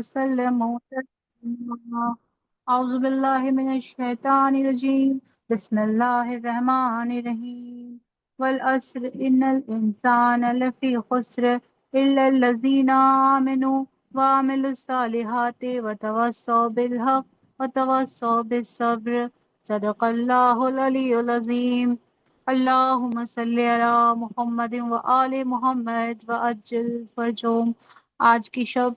وسلموا تسليما. أعوذ بالله من الشيطان الرجيم. بسم الله الرحمن الرحيم. والعصر إن الإنسان لفي خسر إلا الذين آمنوا وعملوا الصالحات وتواصوا بالحق وتواصوا بالصبر. صدق الله العلي العظيم. اللهم صل علی محمد و آل محمد وعجل فرجهم. آج کی شب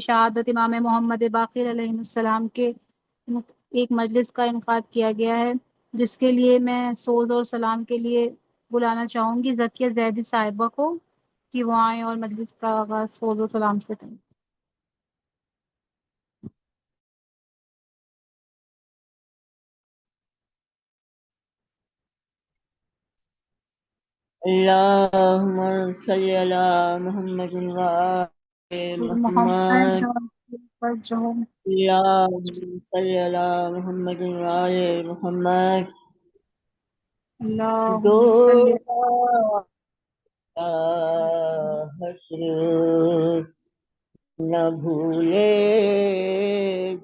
شہادت امام محمد باقر علیہ السلام کے ایک مجلس کا انعقاد کیا گیا ہے، جس کے لیے میں سوز اور سلام کے لیے بلانا چاہوں گی ذکیہ زیدی صاحبہ کو کہ وہ آئیں اور مجلس کا آغاز سوز و سلام سے کریں۔ اللهم صل على محمد وآل محمد. اللهم صل على محمد وآل محمد. اللهم صل حشر نہ بھولے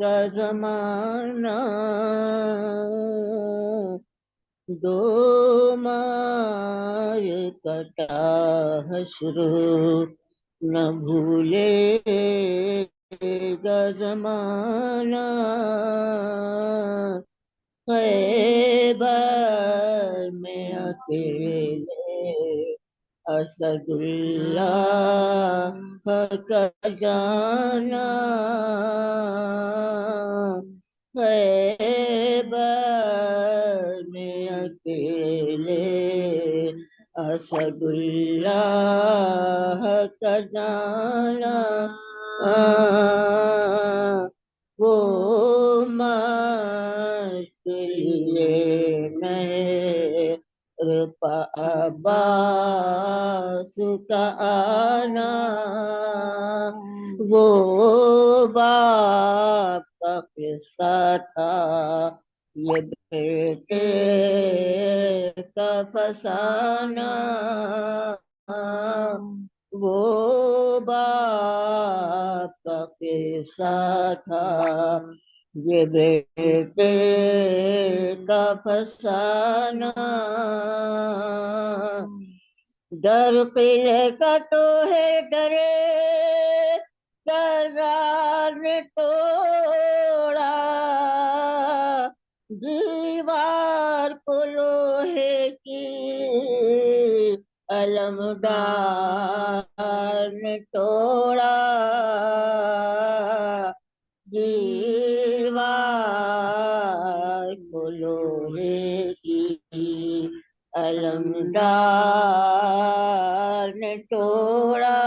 گا زمانہ، دو مار کٹا حشر نہ بھولے گا زمانہ، خیبر میں اکیلے اسد اللہ کا جانا، خیبر میں اکیلے اسد اللہ کا جانا، وہ مست لیے مہر عباس کا آنا، وہ باپ کا قصہ تھا یہ بیٹے کا فسانہ، وہ باپ کا قصہ تھا یہ بیٹے کا فسانہ، در قلعے کا تو ہے ڈرے کرار نے توڑا، دیوار کو لوہے کی علمدار نے توڑا، دیوار کو لوہے کی علمدار نے توڑا،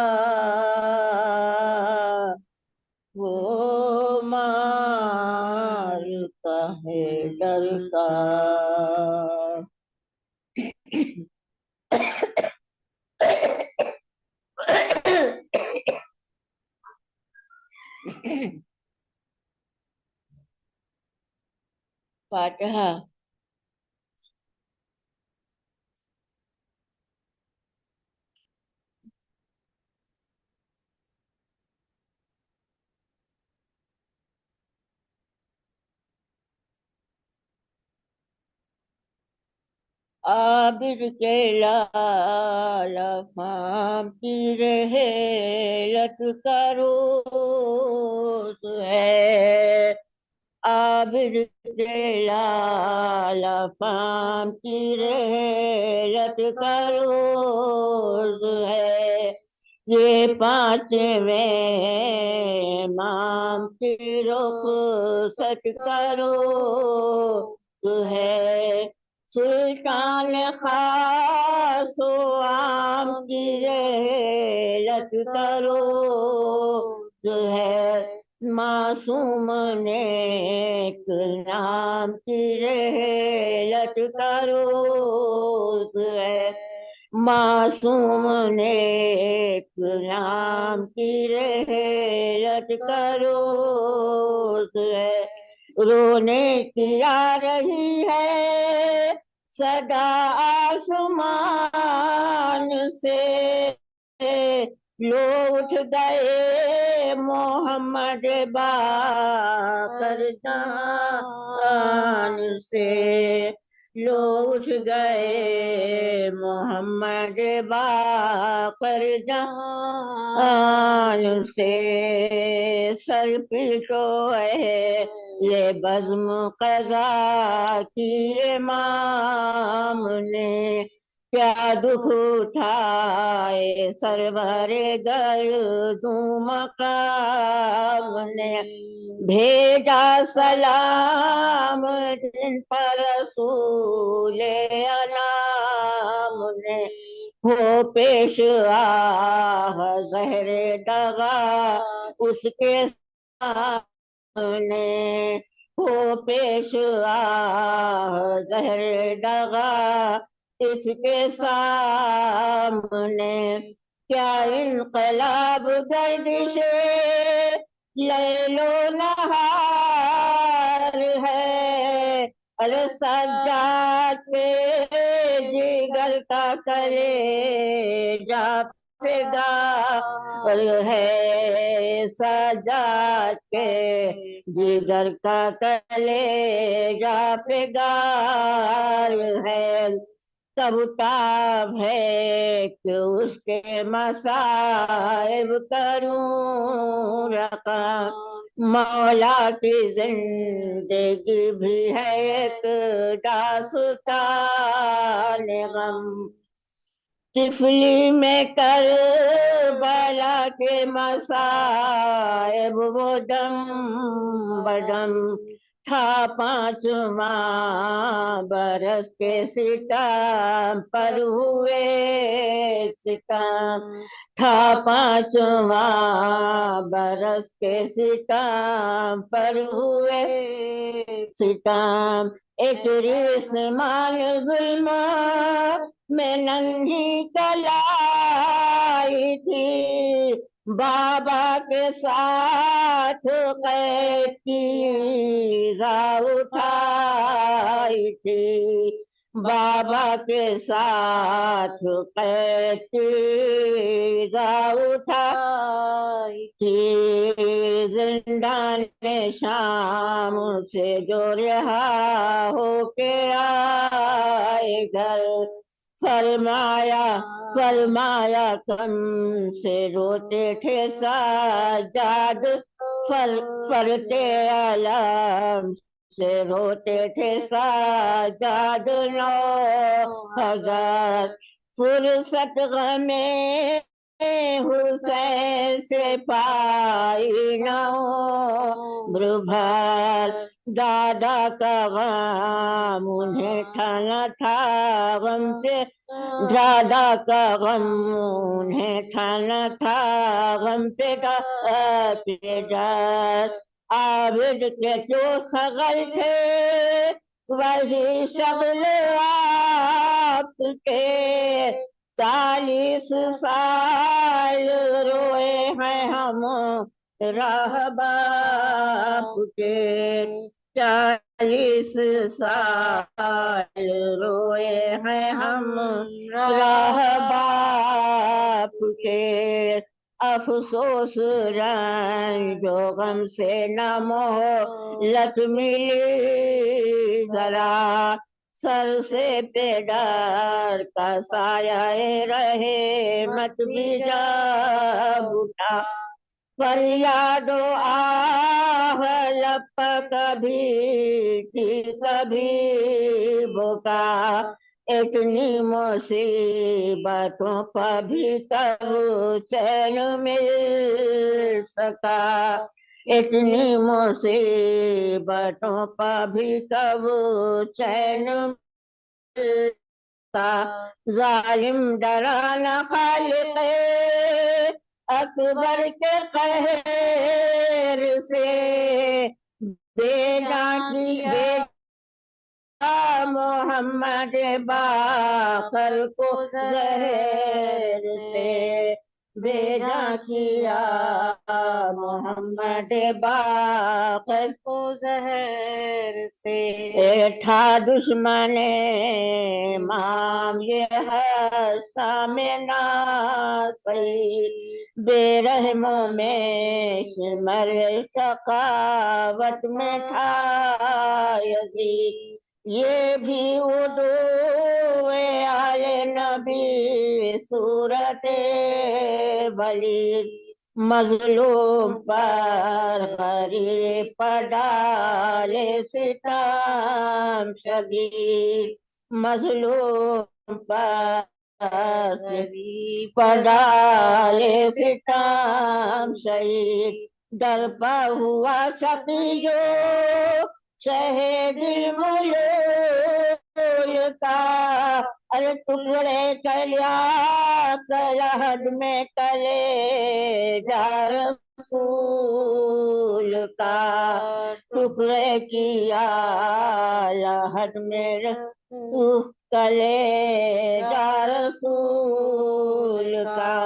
وہ مارتا ہے ڈر کا فاتحہ۔ عابد کے لال افہام کی رحلت کا روز ہے، عابد کے لال افہام کی رحلت کا روز ہے، یہ پانچویں امام کی رخصت کا روز ہے، سلطان خاص و عام کی رحلت کا روز ہے، معصوم نیک نام کی رحلت کا روز ہے، معصوم نیک نام کی رحلت کا روز ہے، رونے کی آ رہی ہے صدا آسمان سے، لو اٹھ گئے محمد باقر جان سے، لو اٹھ گئے محمد باقر جان سے، سر پیٹو ہے یہ بزم قضا کی امام نے، کیا دکھ اٹھائے سرور گردوں مقام نے، بھیجا سلام جن پر رسول انام نے، ہو پیش آہ زہر دغا اس کے سامنے، ہو پیش آہ زہر دغا اس کے سامنے، کیا انقلاب گردش لیل و نہار ہے، ارے سجاد کے جگر کا کلیجہ فگار ہے، سجاد کے جگر کا کلیجہ فگار ہے، تب تاب ہے کہ اس کے مصائب کروں رقم، مولا کی زندگی بھی ہے ایک داستان غم، طفلی میں کربلا کے مصائب وہ دم بدم، تھا 5واں برس کے ستم پر ہوئے ستم، تھا 5واں برس کے ستم پر ہوئے ستم، ایک ریسمان ظلم میں ننھی کلائی تھی، بابا کے ساتھ قید کی ایذا اٹھائی تھی، بابا کے ساتھ قید کی ایذا اٹھائی تھی، زندان شام سے جو رہا ہو کے آئے گھر، فرمایا کم سے روتے تھے سجاد، فرتے علم سے روتے تھے سجاد 9,000، فرصت غم حسین سے پائی نہ عمر بھر، دادا کا غم انہیں ٹھانا تھا غم پہ، دادا کا غم انہیں ٹھانا تھا غم پہ ڈر، عابد کے جو شغل تھے وہی شغل آپ کے، 40 سال روئے ہیں ہم راہ باپ کے، 40 سال روئے ہیں ہم راہ باپ کے، افسوس رنج و غم سے نہ مہلت ملی ذرا، سر سے پہ ڈر کا سایہ رہے مت بھی جب اٹھا، فریاد و آہ لب کبھی تھی کبھی بکا، اتنی مصیبتوں پر بھی کب چین مل سکا، اتنی مصیبتوں پر بھی کب چین مل سکا، ظالم ڈرانا خالق اکبر کے قہر سے، بے جان کی محمد باقر کو زہر سے، بھیجا کیا محمد باقر کو زہر سے، تھا دشمن امام یہ ہے سامنا صحیح، بے رحموں میں شمر سخاوت میں تھا یزید، یہ بھی اردو آل نبی صورت ولی، مظلوم پر غریب پر ڈالے ستم شدید، مظلوم پر ڈالے ستم شہید، در پا ہوا شفیع جو شہید ملوک کا، ارے ٹکڑے کلیا کلہد میں کلے جا رسول کا، ٹکڑے کیا لہد میں کلے جا رسول کا،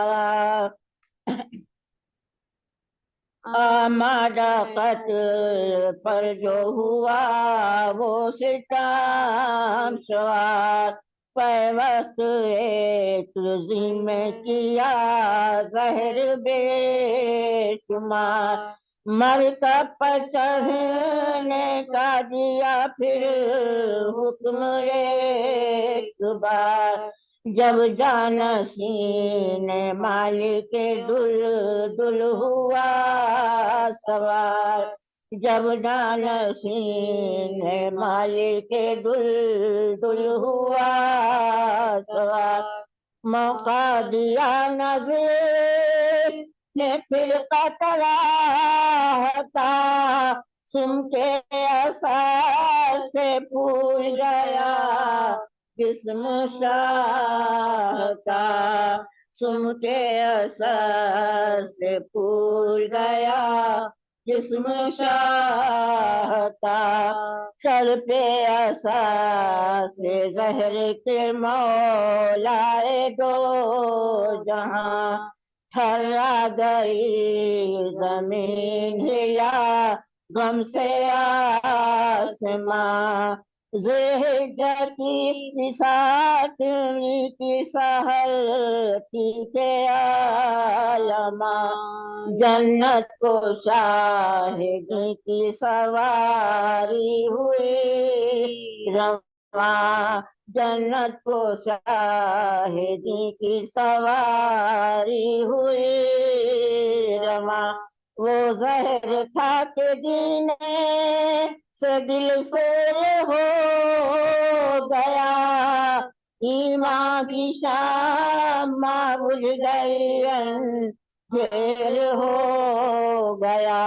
آمادہ قتل پر جو ہوا وہ ستم سوار، پیوست ایک ذمہ میں کیا زہر بے شمار، مرکب پر چڑھنے کا دیا پھر حکم ایک بار، جب جانشین مالک دل ہوا سوار، جب جانشین مالک دل ہوا سوار، موقع دیا نظیر نے پھر قتل کا، سم کے اثر سے پھول گیا جسم شاہ کا، سم کے اثر سے پھول گیا جسم شاہ کا، سر پہ اثر سے زہر کے مولائے دو جہاں، ٹھرا گئی زمین ہلا غم سے آسماں، زہر کی ساتھ کی سحر کی کے عالماں، جنت کو شاہدی کی سواری ہوئی رواں، جنت کو شاہدی کی سواری ہوئی رواں، وہ زہر تھا کہ جینے سے دل سے ہو گیا، ایمان کی شمع بجھ گئی اندھیر ہو گیا،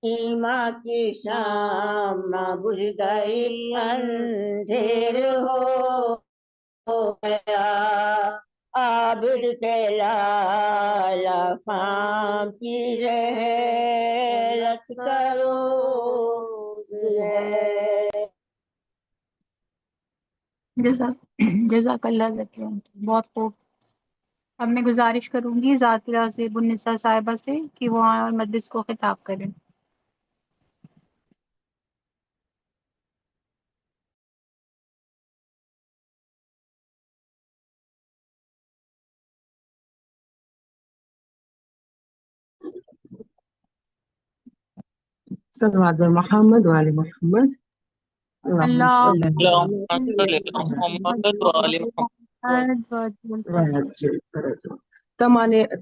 ایمان کی شمع بجھ گئی اندھیر ہو گیا، عابد کے لالا فام کی رحلت کرو جزاک اللہ ذکر، بہت خوب۔ اب میں گزارش کروں گی ذاکرہ زیب النساء صاحبہ سے کہ وہ آئیں اور مجلس کو خطاب کریں۔ صلوات محمد وعلی محمد، اللہم صلی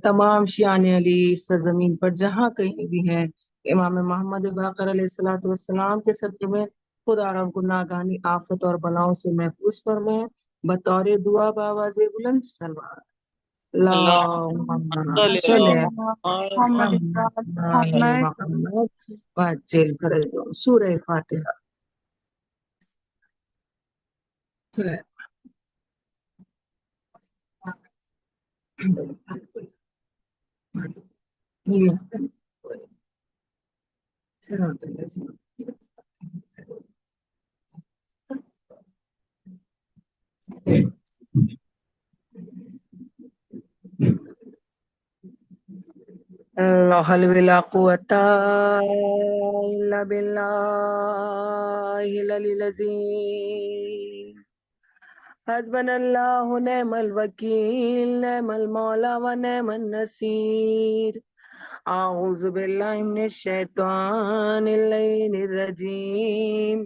تمام شیعان علی سرزمین پر جہاں کہیں بھی ہیں، امام محمد باقر علیہ الصلوۃ والسلام کے صدقے میں خدا رب کو ناگہانی آفت اور بلاؤں سے محفوظ فرمائے، بطور دعا بآواز بلند صلوات، اللہم صلی علی محمد وعجل فرجهم، سورہ فاتحہ۔ لا حول ولا قوة إلا بالله العلي العظيم، حسبنا اللہ نعم الوکیل نعم المولا و نعم النصیر اعوذ باللہ من الشیطان اللعین الرجیم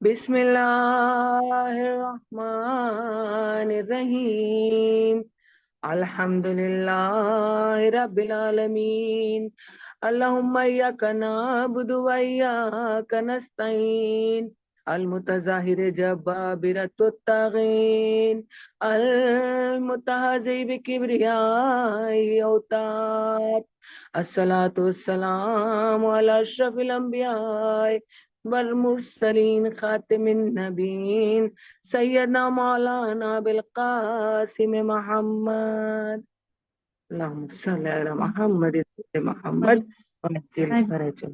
بسم اللہ الرحمن الرحیم الحمد للہ رب العالمین اللہم ایاک نعبد و ایاک نستعین المتظاہر جبابرۃ الطاغین المتحظی بکبریائی اوتاد الصلاۃ والسلام علی اشرف الانبیاء والمرسلین خاتم النبیین سیدنا مولانا بالقاسم محمد اللہم صلی علی محمد محمد وعجل فرجہ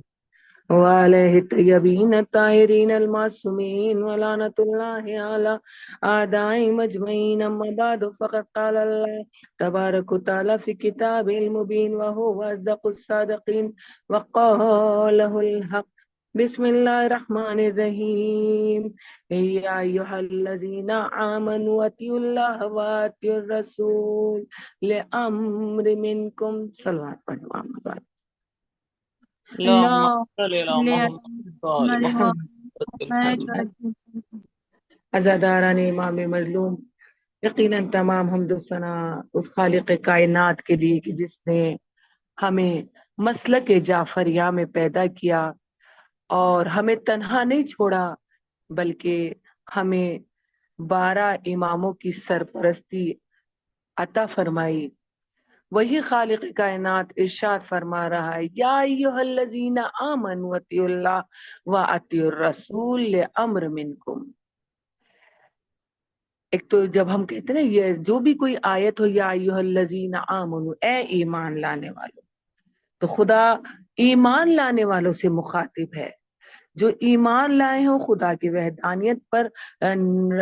وعلیہ الطیبین الطاہرین المعصومین ولعنۃ اللہ علی اعدائهم اجمعین اما بعد فقد قال اللہ تبارک و تعالی فی کتابہ المبین وہو اصدق الصادقین وقالہ الحق بسم اللہ الرحمن الرحیم یا ایہا الذین آمنوا اطیعوا اللہ واطیعوا الرسول لامر منکم صلوات پڑھو اما بعد اللهم صل على محمد عزاداران امام مظلوم، یقیناً تمام حمد و ثنا اس خالق کائنات کے لیے کہ جس نے ہمیں مسلک جعفریہ میں پیدا کیا اور ہمیں تنہا نہیں چھوڑا بلکہ ہمیں 12 اماموں کی سرپرستی عطا فرمائی۔ وہی خالق کائنات ارشاد فرما رہا ہے یا ایھا الذین آمنوا اطیعوا اللہ واطیعوا الرسول لامر منکم۔ ایک تو جب ہم کہتے ہیں نا یہ جو بھی کوئی آیت ہو یا ایھا الذین آمنوا اے ایمان لانے والوں، تو خدا ایمان لانے والوں سے مخاطب ہے، جو ایمان لائے ہوں خدا کی وحدانیت پر،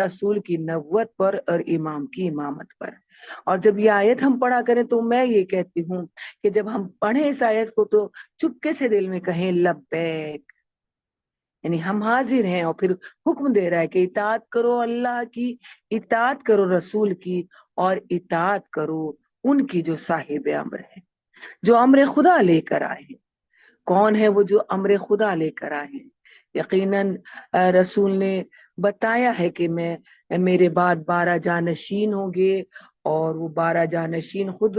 رسول کی نبوت پر اور امام کی امامت پر۔ اور جب یہ آیت ہم پڑھا کریں تو میں یہ کہتی ہوں کہ جب ہم پڑھیں اس آیت کو تو چپکے سے دل میں کہیں لبیک، یعنی ہم حاضر ہیں، اور پھر حکم دے رہا ہے کہ اطاعت کرو اللہ کی، اطاعت کرو رسول کی، اور اطاعت کرو ان کی جو صاحب امر ہے، جو امر خدا لے کر آئے ہیں۔ کون ہے وہ جو امر خدا لے کر آئے ہیں؟ یقیناً رسول نے بتایا ہے کہ میرے بعد 12 جانشین ہوں گے، اور وہ 12 جانشین خود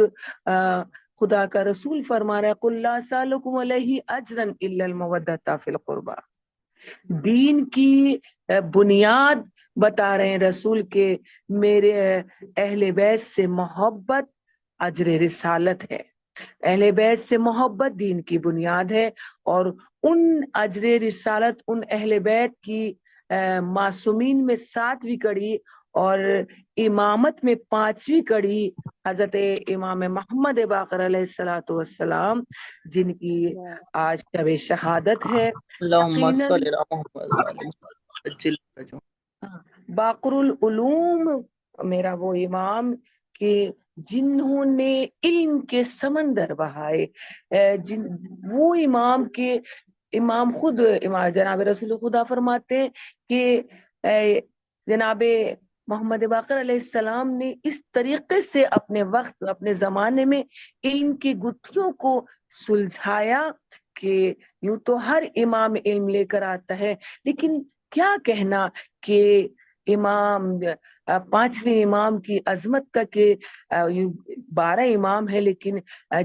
خدا کا رسول فرما رہا ہے قُلْ لَا أَسْأَلُكُمْ عَلَيْهِ أَجْرًا إِلَّا الْمَوَدَّةَ فِي الْقُرْبَى۔ دین کی بنیاد بتا رہے ہیں رسول کے میرے اہل بیت سے محبت اجر رسالت ہے، اہل بیت سے محبت دین کی بنیاد ہے، اور ان اجر رسالت ان اہل بیت کی معصومین میں 7ویں کڑی اور امامت میں 5ویں کڑی حضرت امام محمد باقر علیہ السلام جن کی آج شب شہادت ہے۔ اللهم صل على محمد وعجل فرجہ۔ باقر العلوم میرا وہ امام کہ جنہوں نے علم کے سمندر بہائے، وہ امام کے امام خود جناب رسول خدا فرماتے ہیں کہ جناب محمد باقر علیہ السلام نے اس طریقے سے اپنے وقت اپنے زمانے میں علم کی گتھیوں کو سلجھایا کہ یوں تو ہر امام علم لے کر آتا ہے، لیکن کیا کہنا کہ امام 5ویں امام کی عظمت کا کہ 12 امام ہے، لیکن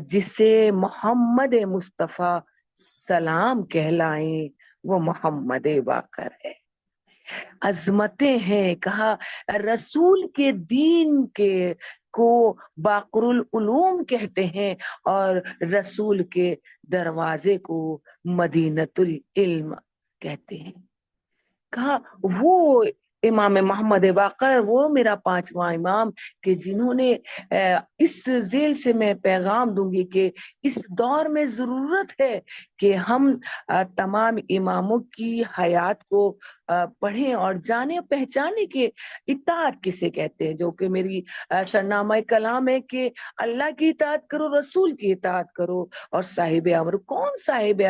جسے محمد مصطفیٰ سلام کہلائیں وہ محمد باقر ہے۔ عظمتیں ہیں، کہا رسول کے دین کے کو باقر العلوم کہتے ہیں، اور رسول کے دروازے کو مدینۃ العلم کہتے ہیں۔ کہا وہ امام محمد باقر وہ میرا 5واں امام کہ جنہوں نے اس ذیل سے میں پیغام دوں گی کہ اس دور میں ضرورت ہے کہ ہم تمام اماموں کی حیات کو پڑھیں اور جانے پہچانے کہ اطاعت کسے کہتے ہیں، جو کہ میری سرنامہ کلام ہے کہ اللہ کی اطاعت کرو، رسول کی اطاعت کرو، اور صاحب امر کون صاحب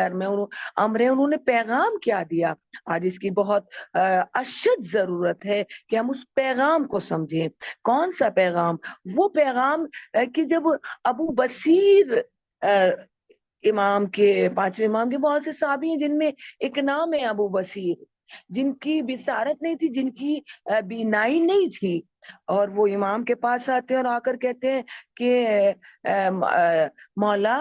امر ہے، انہوں نے پیغام کیا دیا۔ آج اس کی بہت اشد ضرورت ہے کہ ہم اس پیغام کو سمجھیں۔ کون سا پیغام؟ وہ پیغام کہ جب ابو بصیر امام کے، پانچویں امام کے بہت سے صحابی ہیں جن میں ایک نام ہے ابو بصیر، جن کی بصارت نہیں تھی، جن کی بینائی نہیں تھی، اور وہ امام کے پاس آتے ہیں اور آ کر کہتے ہیں کہ مولا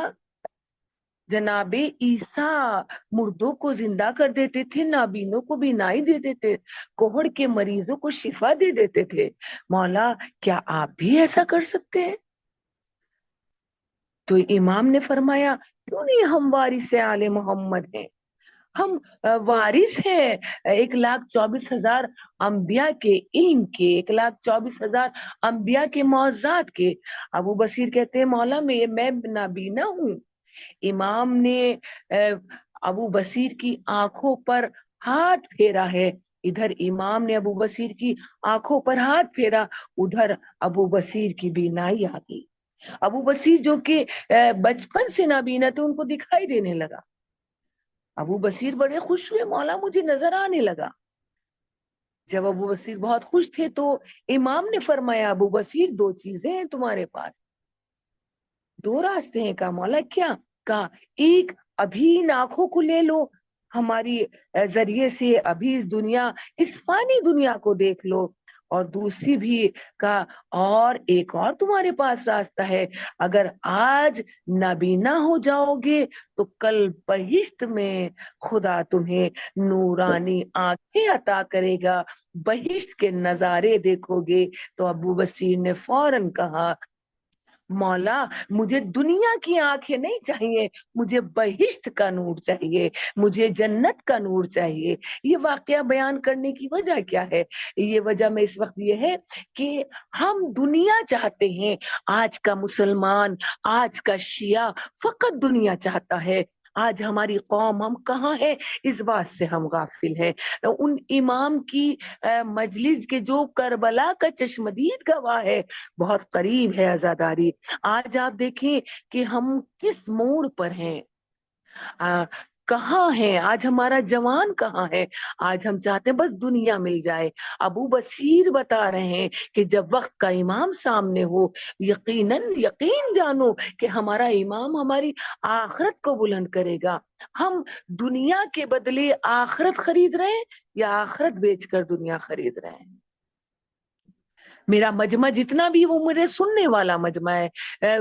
جناب عیسیٰ مردوں کو زندہ کر دیتے تھے، نابینوں کو بینائی دے دیتے، کوہڑ کے مریضوں کو شفا دے دیتے تھے، مولا کیا آپ بھی ایسا کر سکتے ہیں؟ تو امام نے فرمایا کیوں نہیں، ہم وارث آل محمد ہیں، ہم وارث ہیں 1,24,000 انبیاء کے علم کے، 1,24,000 انبیاء کے معجزات کے۔ ابو بصیر کہتے ہیں مولا میں نابینا ہوں۔ امام نے ابو بصیر کی آنکھوں پر ہاتھ پھیرا ہے، ادھر امام نے ابو بصیر کی آنکھوں پر ہاتھ پھیرا، ادھر ابو بصیر کی بینائی آ گئی۔ ابو بصیر جو کہ بچپن سے نابینا تھے، ان کو دکھائی دینے لگا۔ ابو بصیر بڑے خوش ہوئے، مولا مجھے نظر آنے لگا۔ جب ابو بصیر بہت خوش تھے تو امام نے فرمایا ابو بصیر 2 چیزیں ہیں تمہارے پاس، 2 راستے ہیں۔ کہا مولا کیا؟ کہا ایک ابھی ان آنکھوں کو لے لو، ہماری ذریعے سے ابھی اس فانی دنیا کو دیکھ لو، اور دوسری بھی کہا اور ایک اور تمہارے پاس راستہ ہے، اگر آج نابینا ہو جاؤ گے تو کل بہشت میں خدا تمہیں نورانی آنکھیں عطا کرے گا، بہشت کے نظارے دیکھو گے۔ تو ابو بصیر نے فوراً کہا مولا مجھے دنیا کی آنکھیں نہیں چاہیے، مجھے بہشت کا نور چاہیے، مجھے جنت کا نور چاہیے۔ یہ واقعہ بیان کرنے کی وجہ کیا ہے؟ یہ وجہ میں اس وقت یہ ہے کہ ہم دنیا چاہتے ہیں۔ آج کا مسلمان، آج کا شیعہ فقط دنیا چاہتا ہے۔ آج ہماری قوم، ہم کہاں ہیں اس بات سے ہم غافل ہیں۔ ان امام کی مجلس کے جو کربلا کا چشمدید گواہ ہے، بہت قریب ہے عزاداری۔ آج آپ دیکھیں کہ ہم کس موڑ پر ہیں، کہاں ہیں آج ہمارا جوان، کہاں ہے؟ آج ہم چاہتے ہیں بس دنیا مل جائے۔ ابو بصیر بتا رہے ہیں کہ جب وقت کا امام سامنے ہو، یقین جانو کہ ہمارا امام ہماری آخرت کو بلند کرے گا۔ ہم دنیا کے بدلے آخرت خرید رہے ہیں یا آخرت بیچ کر دنیا خرید رہے ہیں؟ میرا مجمع جتنا بھی، وہ میرے سننے والا مجمع ہے،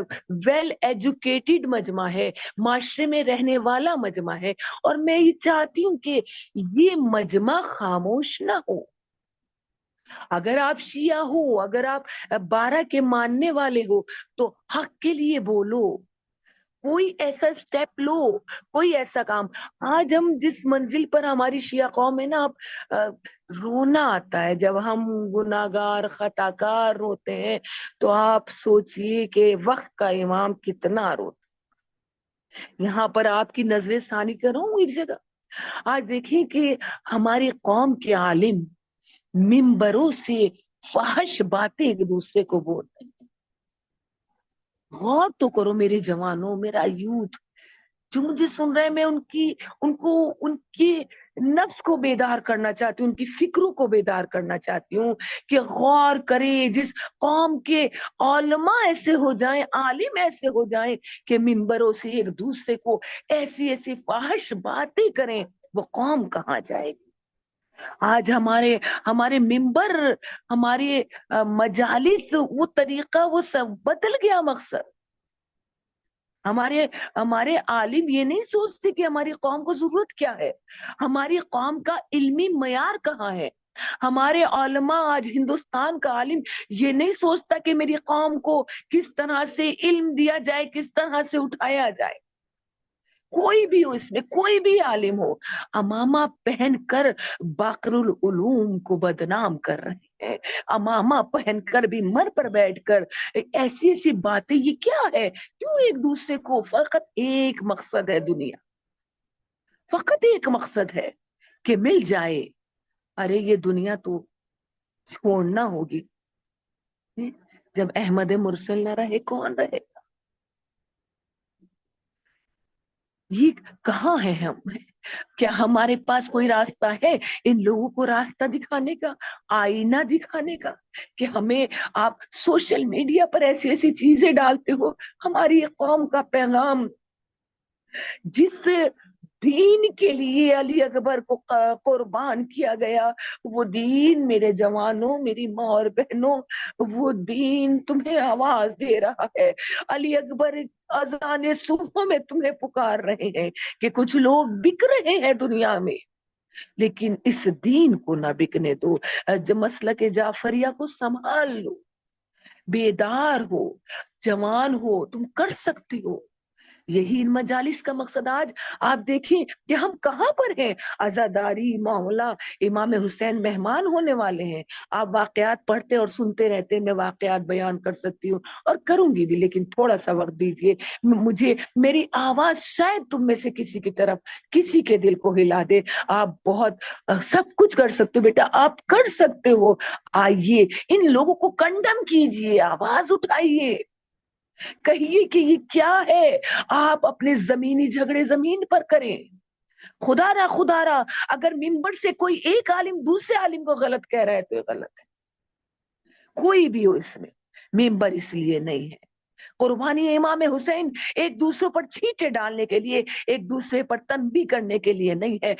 ویل ایجوکیٹڈ مجمع ہے، معاشرے میں رہنے والا مجمع ہے، اور میں یہ چاہتی ہوں کہ یہ مجمع خاموش نہ ہو۔ اگر آپ شیعہ ہو، اگر آپ 12 کے ماننے والے ہو تو حق کے لیے بولو، کوئی ایسا سٹیپ لو، کوئی ایسا کام۔ آج ہم جس منزل پر ہماری شیعہ قوم ہے نا، رونا آتا ہے جب ہم گناہگار خطاکار روتے ہیں، تو آپ سوچئے کہ وقت کا امام کتنا روتا۔ یہاں پر آپ کی نظر ثانی کروں ایک جگہ، آج دیکھیں کہ ہماری قوم کے عالم ممبروں سے فحش باتیں ایک دوسرے کو بولتے ہیں۔ غور تو کرو میرے جوانوں، میرا یوتھ جو مجھے سن رہے ہیں، میں ان کی نفس کو بیدار کرنا چاہتی ہوں، ان کی فکروں کو بیدار کرنا چاہتی ہوں کہ غور کریں۔ جس قوم کے علماء ایسے ہو جائیں، عالم ایسے ہو جائیں کہ منبروں سے ایک دوسرے کو ایسی ایسی فاحش باتیں کریں، وہ قوم کہاں جائے گی؟ آج ہمارے منبر، ہمارے مجالس، وہ طریقہ وہ سب بدل گیا۔ مقصد ہمارے عالم یہ نہیں سوچتے کہ ہماری قوم کو ضرورت کیا ہے، ہماری قوم کا علمی معیار کہاں ہے۔ ہمارے علماء، آج ہندوستان کا عالم یہ نہیں سوچتا کہ میری قوم کو کس طرح سے علم دیا جائے، کس طرح سے اٹھایا جائے۔ کوئی بھی ہو، اس میں کوئی بھی عالم ہو، امامہ پہن کر باقر العلوم کو بدنام کر رہے ہیں، امامہ پہن کر بھی مر پر بیٹھ کر ایسی ایسی باتیں۔ یہ کیا ہے؟ کیوں ایک دوسرے کو؟ فقط ایک مقصد ہے، دنیا۔ فقط ایک مقصد ہے کہ مل جائے. ارے یہ دنیا تو چھوڑنا ہوگی. جب احمد مرسل نہ رہے کون رہے؟ یہ کہاں ہے ہم؟ کیا ہمارے پاس کوئی راستہ ہے ان لوگوں کو راستہ دکھانے کا، آئینہ دکھانے کا؟ کہ ہمیں آپ سوشل میڈیا پر ایسی ایسی چیزیں ڈالتے ہو، ہماری قوم کا پیغام جس دین کے لیے علی اکبر کو قربان کیا گیا، وہ دین میرے جوانوں، میری ماں اور بہنوں، وہ دین تمہیں آواز دے رہا ہے. علی اکبر اذان صبح میں تمہیں پکار رہے ہیں کہ کچھ لوگ بک رہے ہیں دنیا میں، لیکن اس دین کو نہ بکنے دو. مسلک جعفریہ کو سنبھال لو، بیدار ہو، جوان ہو، تم کر سکتی ہو. یہی ان مجالس کا مقصد. آج آپ دیکھیں کہ ہم کہاں پر ہیں. عزاداری معاملہ، امام حسین مہمان ہونے والے ہیں. آپ واقعات پڑھتے اور سنتے رہتے ہیں. میں واقعات بیان کر سکتی ہوں اور کروں گی بھی، لیکن تھوڑا سا وقت دیجیے مجھے. میری آواز شاید تم میں سے کسی کی طرف، کسی کے دل کو ہلا دے. آپ بہت سب کچھ کر سکتے ہو بیٹا، آپ کر سکتے ہو. آئیے ان لوگوں کو کنڈم کیجیے، آواز اٹھائیے، کہیے کہ یہ کیا ہے. آپ اپنے زمینی جھگڑے زمین پر کریں. خدا را اگر منبر سے کوئی ایک عالم دوسرے عالم کو غلط کہہ رہا ہے تو یہ غلط ہے. کوئی بھی ہو، اس میں منبر اس لیے نہیں ہے. قربانی امام حسین ایک دوسرے پر چھینٹے ڈالنے کے لیے، ایک دوسرے پر تنبیہ کرنے کے لیے نہیں ہے.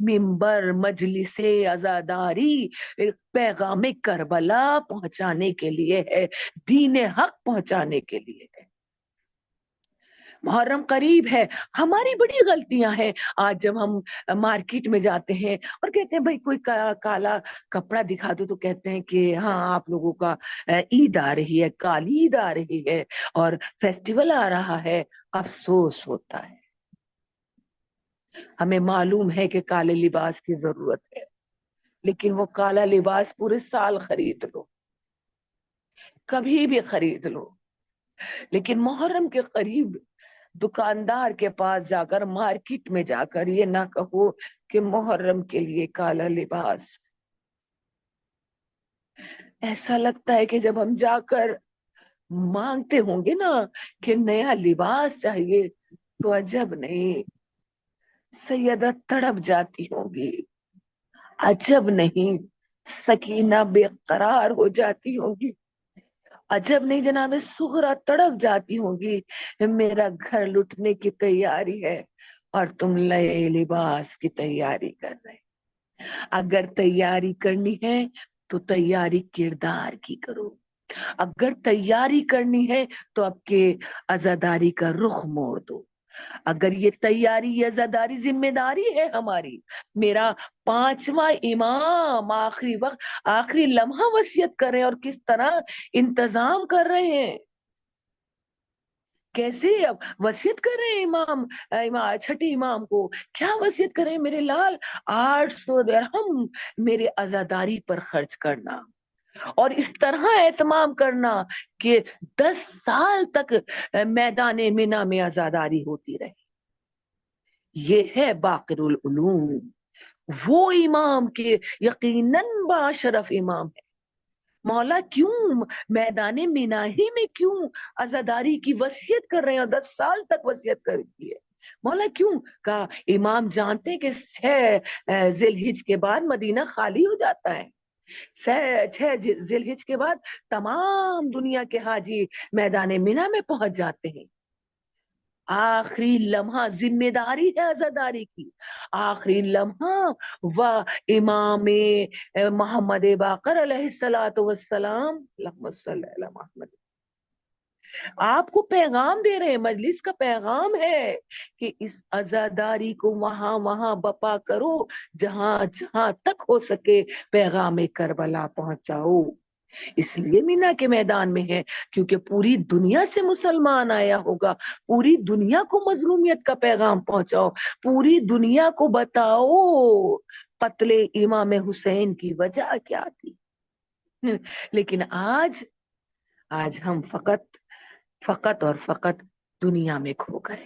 منبر مجلس عزاداری پیغام کربلا پہنچانے کے لیے ہے، دین حق پہنچانے کے لیے ہے. محرم قریب ہے. ہماری بڑی غلطیاں ہیں. آج جب ہم مارکیٹ میں جاتے ہیں اور کہتے ہیں بھائی کوئی کالا کپڑا دکھا دو، تو کہتے ہیں کہ ہاں آپ لوگوں کا عید آ رہی ہے، کالی عید آ رہی ہے اور فیسٹیول آ رہا ہے. افسوس ہوتا ہے. ہمیں معلوم ہے کہ کالے لباس کی ضرورت ہے، لیکن وہ کالا لباس پورے سال خرید لو، کبھی بھی خرید لو، لیکن محرم کے قریب دکاندار کے پاس جا کر، مارکیٹ میں جا کر یہ نہ کہو کہ محرم کے لیے کالا لباس. ایسا لگتا ہے کہ جب ہم جا کر مانگتے ہوں گے نا کہ نیا لباس چاہیے، تو عجب نہیں سیدہ تڑپ جاتی ہوگی، عجب نہیں سکینہ بے قرار ہو جاتی ہوگی، عجب نہیں جناب سغرا تڑپ جاتی ہوگی. میرا گھر لٹنے کی تیاری ہے اور تم نئے لباس کی تیاری کر رہے. اگر تیاری کرنی ہے تو تیاری کردار کی کرو. اگر تیاری کرنی ہے تو اب کے عزاداری کا رخ موڑ دو. اگر یہ تیاری یہ عزاداری ذمہ داری ہے ہماری. میرا 5واں امام آخری وقت آخری لمحہ وصیت کر رہے ہیں، اور کس طرح انتظام کر رہے ہیں. کیسے اب وصیت کر رہے ہیں امام چھٹے امام کو. کیا وصیت کریں میرے لال؟ 800 درہم میرے عزاداری پر خرچ کرنا، اور اس طرح اہتمام کرنا کہ 10 سال تک میدان مینا میں عزاداری ہوتی رہے. یہ ہے باقر العلوم، وہ امام کے یقیناً باشرف امام ہے. مولا کیوں میدان مینا ہی میں کیوں عزاداری کی وصیت کر رہے ہیں، اور 10 سال تک وصیت کر دی ہے؟ مولا کیوں؟ کہا امام جانتے کہ 6 ذی الحجہ کے بعد مدینہ خالی ہو جاتا ہے. 6 ذی الحجہ کے بعد تمام دنیا کے حاجی میدان مینا میں پہنچ جاتے ہیں. آخری لمحہ ذمہ داری ہے عزاداری کی. آخری لمحہ و امام محمد باقر علیہ السلام اللہم صلی علی محمد آپ کو پیغام دے رہے ہیں. مجلس کا پیغام ہے کہ اس عزاداری کو وہاں بپا کرو جہاں جہاں تک ہو سکے پیغام کربلا پہنچاؤ. اس لیے مینا کے میدان میں ہے کیونکہ پوری دنیا سے مسلمان آیا ہوگا. پوری دنیا کو مظلومیت کا پیغام پہنچاؤ، پوری دنیا کو بتاؤ قتل امام حسین کی وجہ کیا تھی. لیکن آج ہم فقط اور فقط دنیا میں کھو گئے.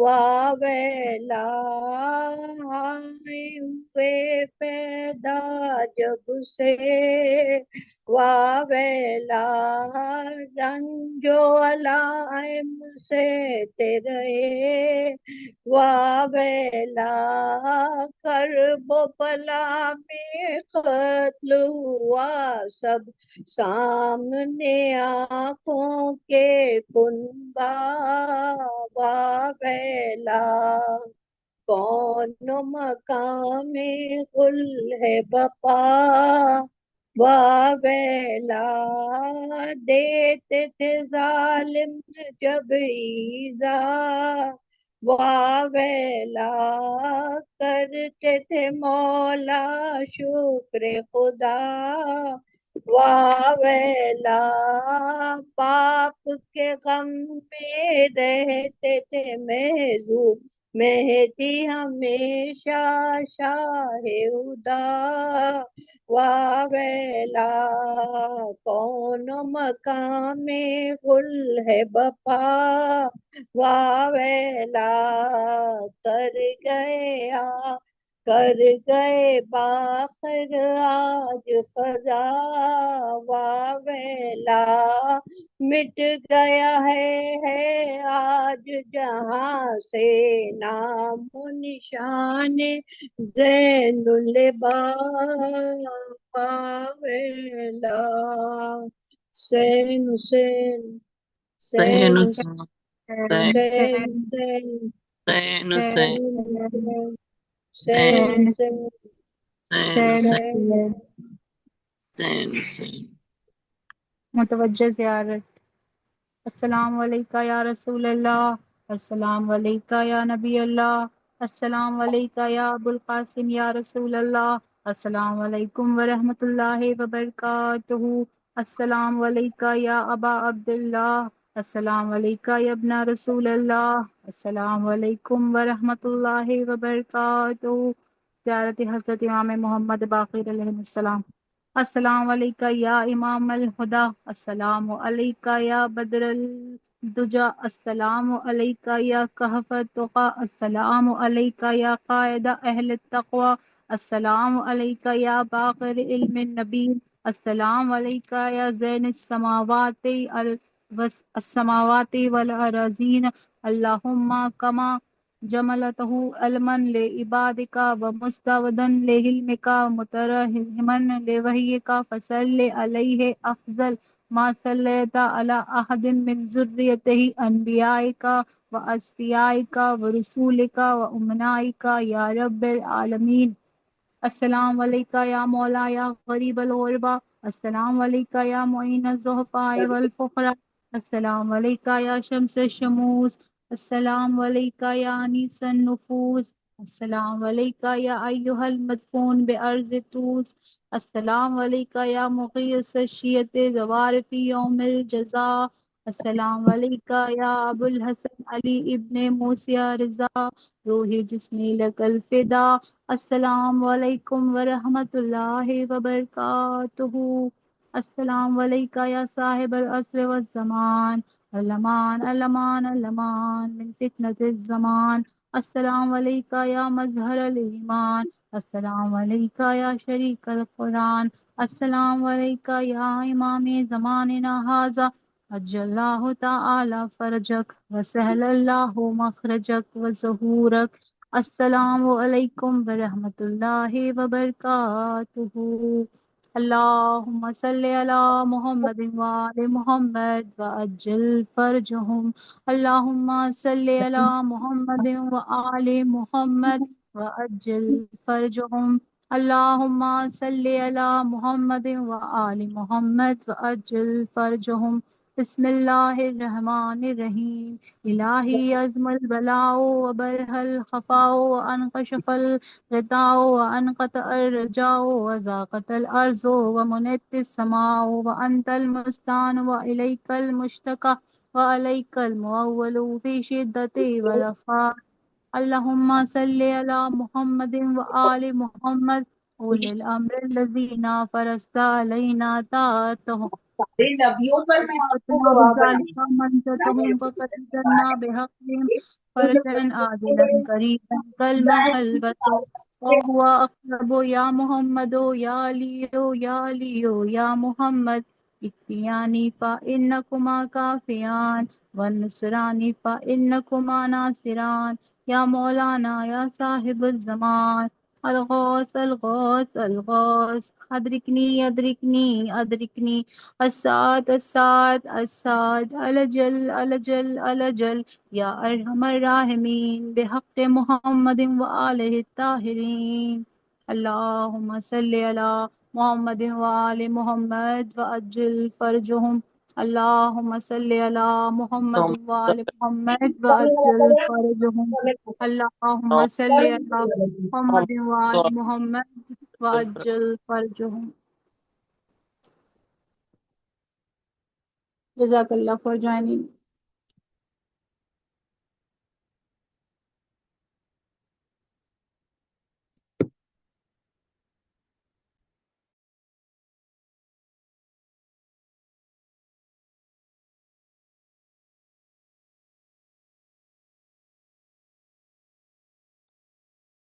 واویلا ہوئے پیدا جب سے، واویلا رنجو علائم سے تیرے، واویلا کرب و بلا میں قتل ہوا سب سامنے آنکھوں کے کنبا، واویلا کون مقام غل ہے بقا، واویلا دیتے تھے ظالم جب ایذا، واویلا کرتے تھے مولا شکر خدا، واویلا باپ کے غم میں رہتے تھے محضو مہدی ہمیشہ شاہ ہدا، واویلا کون مقام غل ہے بپا، واویلا کر گئے باخر آج خزا، واویلا مٹ گیا ہے آج جہاں سے نام و نشان زین العباد، واویلا سین سین سین سین سین سین سین سین سین سین سین سین سین سین سین متوجہ زیارت۔ السلام علیکہ یا رسول اللہ، السلام علیکہ یا نبی اللہ، السلام علیکہ یا ابو القاسم یا رسول اللہ، السلام علیکم ورحمۃ اللہ وبرکاتہ، السلام علیکہ یا ابا عبداللہ، السلام علیکہ یا ابن رسول اللہ، السلام علیکم ورحمۃ اللہ وبرکاتہ۔ زیارت حضرت امام محمد باقر علیہ السلام۔ السلام علیکہ یا امام الہدا، السلام علیکہ یا بدر الدجا، السلام علیکہ یا کہف التقا، السلام علیکہ یا قائد اہل التقوی، السلام علیکہ یا باقر علم النبی، السلام علیکہ یا زین السماوات والارضین، اللہم کما جملتہ علما لعبادک ومستودعا لعلمک مترحما لوحیک فصل علیہ افضل ما صلیت علی احد من ذریتہ انبیائک واصفیائک ورسولک وامنائک یا رب العالمین۔ السلام علیکہ یا مولا یا غریب الغربا، السلام علیکہ یا معین الضعفاء والفقراء، السلام علیکہ یا شمس الشموس، السلام علیکہ یا انیس النفوس، السلام علیکہ یا ایہا المدفون بارض طوس، السلام علیکہ یا مغیث الشیعۃ زوار فی یوم الجزاء، السلام علیکہ یا ابو الحسن علی ابن موسی رضا، روحی جسمی لک الفدا، السلام علیکم ورحمۃ اللہ وبرکاتہ۔ السلام علیکہ یا صاحب العصر والزمان، الامان الامان الامان من فتنة الزمان، السلام علیکہ یا مظہر الایمان، السلام علیکہ یا شریک القرآن، السلام علیکہ یا امام زماننا ھذا، عجل اللہ تعالی فرجک وسہل اللہ مخرجک وظہورک، السلام علیکم ورحمۃ اللہ وبرکاتہ۔ اللہم صلی علی محمد وآل محمد وعجل فرجہم، اللہم صلی علی محمد وآل محمد وعجل فرجہم، اللہم صلی علی محمد وآل محمد وعجل فرجہم۔ بسم اللہ الرحمن الرحیم، الہی عظم البلاء وبرح الخفاء وانکشف الغطاء وانقطع الرجاء وضاقت الارض ومنت السماء وانت المستعان والیک المشتکى وعلیک المعول فی شدۃ ورخاء، اللہم صلی علی محمد وآل محمد أولي الأمر الذين فرضت علينا طاعتهم سارے نبیوں پر میں آپ کو وأردنا گواہ بذلك منزلتهم ففتنا بحقهم فرجا عادلا قريبا كالمحبة وهو أقرب يا محمد يا علي يا علي يا محمد اكفياني فإنكما كافيان والنصران فإنكما ناصران يا مولانا يا صاحب الزمان الغوث الغوث الغوث أدركني أدركني أدركني السعد السعد السعد الأجل الأجل الأجل يا أرحم الراحمين بحق محمد وآله الطاهرين اللهم صل على محمد وآل محمد وأجل فرجهم اللهم صل على محمد وآل محمد وأجل فرجهم اللهم صل على محمد وآل محمد وأجل فرجهم. Jazakallah for joining.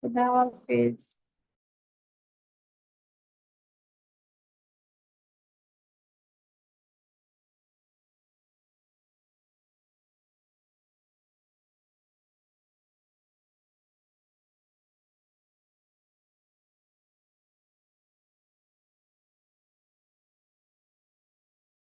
Khuda Hafiz.